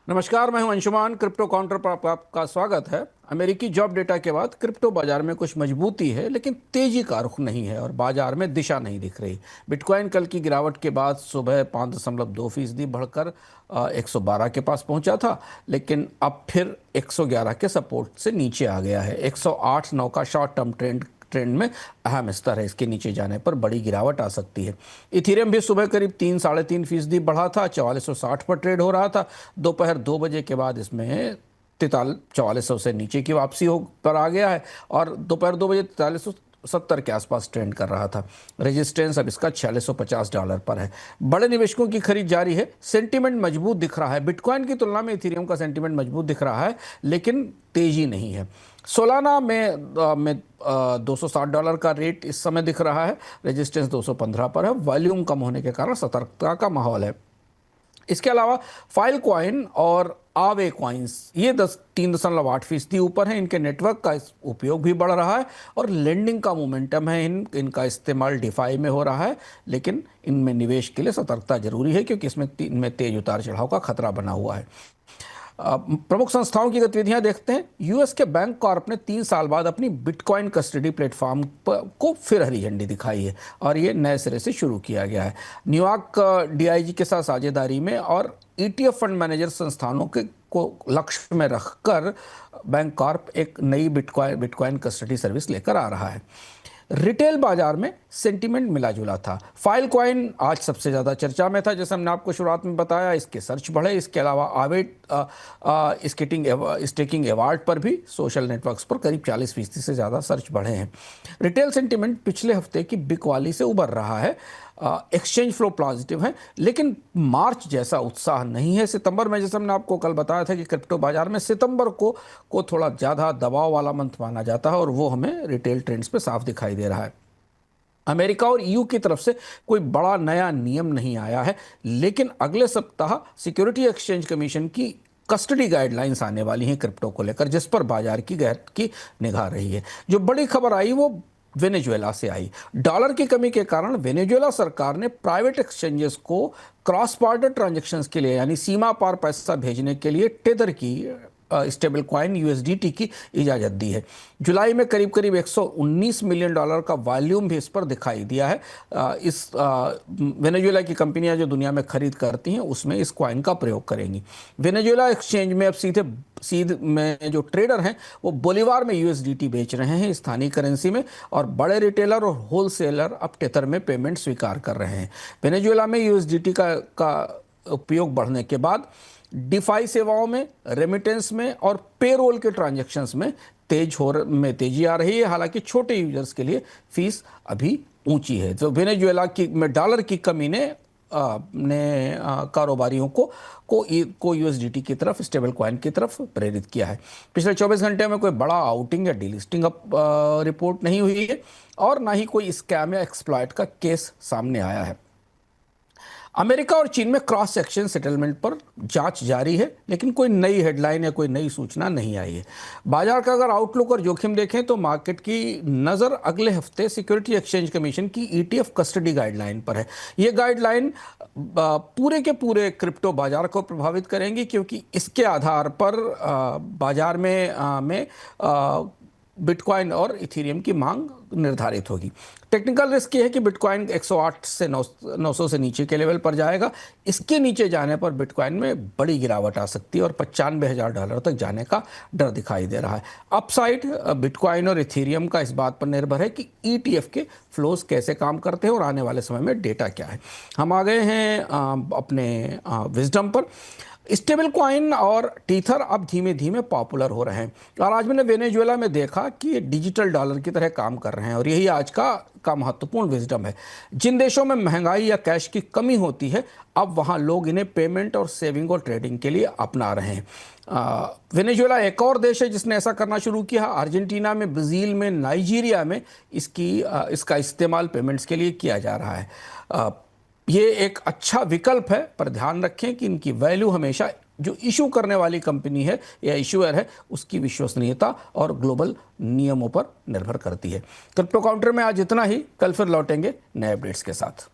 नमस्कार, मैं हूं अंशुमान। क्रिप्टो काउंटर पर आपका स्वागत है। अमेरिकी जॉब डेटा के बाद क्रिप्टो बाजार में कुछ मजबूती है, लेकिन तेजी का रुख नहीं है और बाजार में दिशा नहीं दिख रही। बिटकॉइन कल की गिरावट के बाद सुबह 5.2% बढ़कर 112 के पास पहुंचा था, लेकिन अब फिर 111 के सपोर्ट से नीचे आ गया है। 108.9 का शॉर्ट टर्म ट्रेंड में अहम स्तर है। इसके नीचे जाने पर बड़ी गिरावट आ सकती है। इथेरियम भी सुबह करीब 3-3.5% बढ़ा था, 4460 पर ट्रेड हो रहा था। दोपहर 2 बजे के बाद इसमें 4400 से नीचे की वापसी हो पर आ गया है और दोपहर 2 बजे 4370 के आसपास ट्रेंड कर रहा था। रेजिस्टेंस अब इसका $4650 पर है। बड़े निवेशकों की खरीद जारी है। सेंटीमेंट मजबूत दिख रहा है। बिटकॉइन की तुलना में इथेरियम का सेंटीमेंट मजबूत दिख रहा है, लेकिन तेजी नहीं है। सोलाना में $260 का रेट इस समय दिख रहा है। रेजिस्टेंस 215 पर है। वॉल्यूम कम होने के कारण सतर्कता का माहौल है। इसके अलावा फाइल कॉइन और आवे कॉइन्स ये 3.8% ऊपर है। इनके नेटवर्क का उपयोग भी बढ़ रहा है और लेंडिंग का मोमेंटम है। इनका इस्तेमाल डिफाई में हो रहा है, लेकिन इनमें निवेश के लिए सतर्कता जरूरी है, क्योंकि इनमें तेज उतार चढ़ाव का खतरा बना हुआ है। प्रमुख संस्थाओं की गतिविधियां देखते हैं। यूएस के बैंक कॉर्प ने 3 साल बाद अपनी बिटकॉइन कस्टडी प्लेटफॉर्म को फिर हरी झंडी दिखाई है और ये नए सिरे से शुरू किया गया है। न्यूयॉर्क डीआईजी के साथ साझेदारी में और ईटीएफ फंड मैनेजर संस्थानों को लक्ष्य में रखकर बैंक कॉर्प एक नई बिटकॉइन कस्टडी सर्विस लेकर आ रहा है। रिटेल बाजार में सेंटीमेंट मिला जुला था। फाइल कॉइन आज सबसे ज़्यादा चर्चा में था, जैसे हमने आपको शुरुआत में बताया। इसके सर्च बढ़े। इसके अलावा आवेट स्टेकिंग अवार्ड पर भी सोशल नेटवर्क्स पर करीब 40% से ज़्यादा सर्च बढ़े हैं। रिटेल सेंटीमेंट पिछले हफ्ते की बिकवाली से उबर रहा है। एक्सचेंज फ्लो पॉजिटिव है, लेकिन मार्च जैसा उत्साह नहीं है। सितंबर में, जैसे हमने आपको कल बताया था कि क्रिप्टो बाजार में सितंबर को थोड़ा ज़्यादा दबाव वाला मंथ माना जाता है और वो हमें रिटेल ट्रेंड्स पे साफ दिखाई दे रहा है। अमेरिका और ईयू की तरफ से कोई बड़ा नया नियम नहीं आया है, लेकिन अगले सप्ताह सिक्योरिटी एक्सचेंज कमीशन की कस्टडी गाइडलाइंस आने वाली हैं क्रिप्टो को लेकर, जिस पर बाजार की निगाह रही है। जो बड़ी खबर आई वो वेनेजुएला से आई। डॉलर की कमी के कारण वेनेजुएला सरकार ने प्राइवेट एक्सचेंजेस को क्रॉस बॉर्डर ट्रांजैक्शंस के लिए, यानी सीमा पार पैसा भेजने के लिए टेदर की स्टेबल कॉइन यूएसडीटी की इजाज़त दी है। जुलाई में करीब करीब $119 मिलियन का वॉल्यूम भी इस पर दिखाई दिया है। वेनेजुएला की कंपनियां जो दुनिया में खरीद करती हैं उसमें इस कॉइन का प्रयोग करेंगी। वेनेजुएला एक्सचेंज में अब सीधे में जो ट्रेडर हैं वो बोलीवार में यूएसडीटी बेच रहे हैं, स्थानीय करेंसी में, और बड़े रिटेलर और होलसेलर अब टेथर में पेमेंट स्वीकार कर रहे हैं। वेनेजुएला में यूएसडीटी का उपयोग बढ़ने के बाद डिफाई सेवाओं में, रेमिटेंस में और पेरोल के ट्रांजैक्शंस में तेजी आ रही है। हालांकि छोटे यूजर्स के लिए फीस अभी ऊंची है। तो वेनेजुएला में डॉलर की कमी ने कारोबारियों को यूएसडीटी की तरफ, स्टेबल कॉइन की तरफ प्रेरित किया है। पिछले 24 घंटे में कोई बड़ा आउटिंग या डीलिस्टिंग रिपोर्ट नहीं हुई है और ना ही कोई स्कैम या एक्सप्लॉइट का केस सामने आया है। अमेरिका और चीन में क्रॉस सेक्शन सेटलमेंट पर जांच जारी है, लेकिन कोई नई हेडलाइन या कोई नई सूचना नहीं आई है। बाजार का अगर आउटलुक और जोखिम देखें तो मार्केट की नज़र अगले हफ्ते सिक्योरिटी एक्सचेंज कमीशन की ईटीएफ कस्टडी गाइडलाइन पर है। ये गाइडलाइन पूरे के पूरे क्रिप्टो बाजार को प्रभावित करेंगी, क्योंकि इसके आधार पर बाजार में बिटकॉइन और इथेरियम की मांग निर्धारित होगी। टेक्निकल रिस्क ये है कि बिटकॉइन 108 से 900 से नीचे के लेवल पर जाएगा। इसके नीचे जाने पर बिटकॉइन में बड़ी गिरावट आ सकती है और $95,000 तक जाने का डर दिखाई दे रहा है। अपसाइड बिटकॉइन और इथेरियम का इस बात पर निर्भर है कि ईटीएफ के फ्लोज कैसे काम करते हैं और आने वाले समय में डेटा क्या है। हम आ गए हैं अपने विजडम पर। स्टेबल कॉइन और टीथर अब धीमे धीमे पॉपुलर हो रहे हैं और आज मैंने वेनेजुएला में देखा कि ये डिजिटल डॉलर की तरह काम कर रहे हैं और यही आज का महत्वपूर्ण विजडम है। जिन देशों में महंगाई या कैश की कमी होती है, अब वहाँ लोग इन्हें पेमेंट और सेविंग और ट्रेडिंग के लिए अपना रहे हैं। वेनेजुएला एक और देश है जिसने ऐसा करना शुरू किया। अर्जेंटीना में, ब्राज़ील में, नाइजीरिया में इसका इस्तेमाल पेमेंट्स के लिए किया जा रहा है। ये एक अच्छा विकल्प है, पर ध्यान रखें कि इनकी वैल्यू हमेशा जो इशू करने वाली कंपनी है या इशूअर है उसकी विश्वसनीयता और ग्लोबल नियमों पर निर्भर करती है। क्रिप्टो काउंटर में आज इतना ही। कल फिर लौटेंगे नए अपडेट्स के साथ।